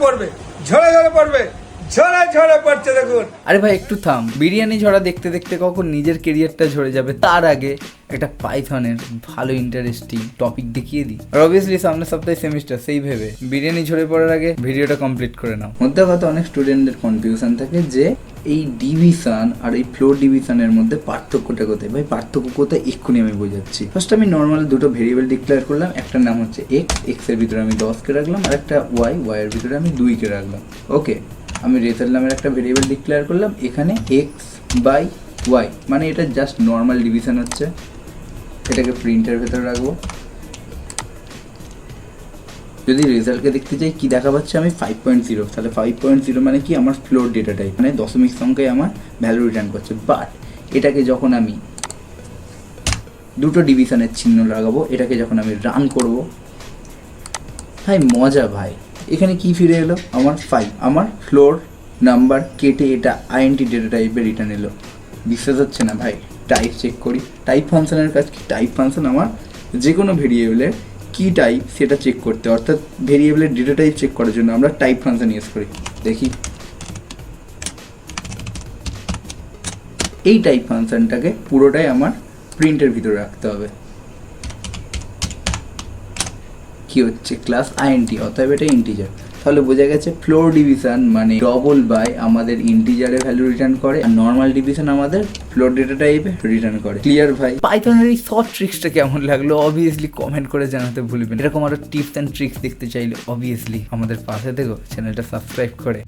পড়বে, ঝরে ঝরে পড়বে, ঝরে ঝরে পড়ছে দেখুন। আরে ভাই একটু থাম, বিরিয়ানি ঝরা দেখতে দেখতে কখন নিজের কেরিয়ারটা ঝরে যাবে তার আগে একটা পাইথনের ভালো ইন্টারেস্টিং টপিক দেখিয়ে দিই। আর অবভিয়াসলি সামনের সপ্তাহে সেমিস্টার, সেই ভেবে বিরিয়ানি ঝরে পড়ার আগে ভিডিওটা কমপ্লিট করে নাও। মধ্যে কথা অনেক স্টুডেন্টদের কনফিউশন থাকে যে এই ডিভিশন আর এই ফ্লোর ডিভিশনের মধ্যে পার্থক্যটা কোথায়। ভাই পার্থক্য কোথায় এক্ষুনি আমি বোঝাচ্ছি। ফার্স্ট আমি নর্মাল দুটো ভেরিয়েবল ডিক্লেয়ার করলাম, একটা নাম হচ্ছে এক্স এর ভিতরে আমি 10কে রাখলাম, আর একটা ওয়াই এর ভিতরে আমি 2কে রাখলাম। ওকে, আমি রেজাল্ট নামের একটা ভেরিয়েবল ডিক্লেয়ার করলাম, এখানে এক্স বাই ওয়াই, মানে এটা জাস্ট নর্মাল ডিভিশন হচ্ছে। এটাকে প্রিন্টের ভেতরে রাখবো। যদি রেজাল্টকে দেখতে চাই কি দেখা পাচ্ছে আমি 5.0, তাহলে 5.0 মানে কি আমার ফ্লোর ডেটা টাইপ, মানে দশমিক সংখ্যায় আমার ভ্যালু রিটার্ন করছে। বাট এটাকে যখন আমি দুটো ডিভিশনের চিহ্ন লাগাবো, এটাকে যখন আমি রান করব, ভাই মজা ভাই, এখানে কি ফিরে এলো আমার 5, আমার ফ্লোর নাম্বার কেটে এটা আইএনটি ডেটা টাইপের রিটার্ন এলো। বিশ্বাস হচ্ছে না ভাই, টাইপ চেক করি। টাইপ ফাংশনের কাজ কি? টাইপ ফাংশন আমার যে কোনো ভেরিয়েবলের কি টাইপ সেটা চেক করতে, অর্থাৎ ভেরিয়েবলের ডেটা টাইপ চেক করার জন্য আমরা টাইপ ফাংশন ইউজ করি। দেখি এই টাইপ ফাংশনটাকে পুরোটাই আমার প্রিন্টের ভিতরে রাখতে হবে। কি হচ্ছে? ক্লাস আইএনটি, অতএব এটা ইন্টিজার। তাহলে বোঝা গেছে ফ্লোর ডিভিশন মানে ডবল বাই আমাদের ইন্টিজারে ভ্যালু রিটার্ন করে, আর নর্মাল ডিভিশন আমাদের ফ্লোর ডেটা টাইপে রিটার্ন করে। ক্লিয়ার ভাই? পাইথনের এই সব ট্রিক্সটা কেমন লাগলো অবভিয়াসলি কমেন্ট করে জানাতে ভুলবেন। এরকম আরো টিপস অ্যান্ড ট্রিক্স দেখতে চাইলে অবভিয়াসলি আমাদের পাশে থেকো, চ্যানেলটা সাবস্ক্রাইব করে।